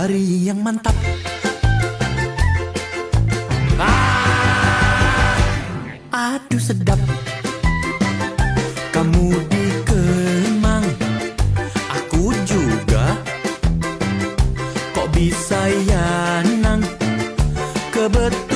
hari yang mantap. Aduh sedap. Kamu di Kemang, aku juga. Kok bisa ya nang? Kebetulan